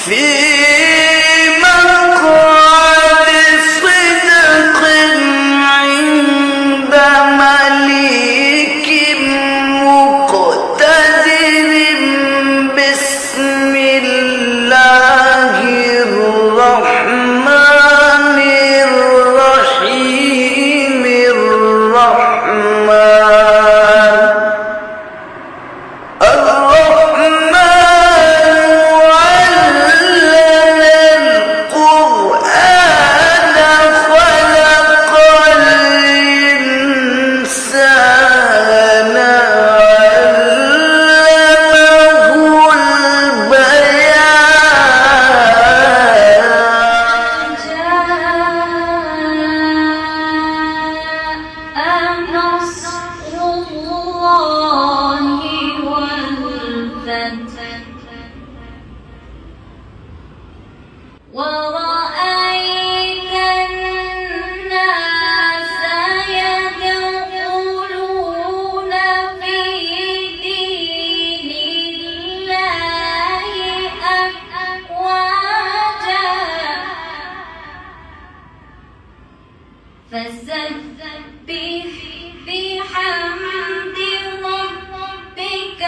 في مقعد صدق عند مليك مقتدر بسم الله الرحمن الرحيم ورأيت الناس يدخلون في دين الله أفواجا فسبح بحمد ربك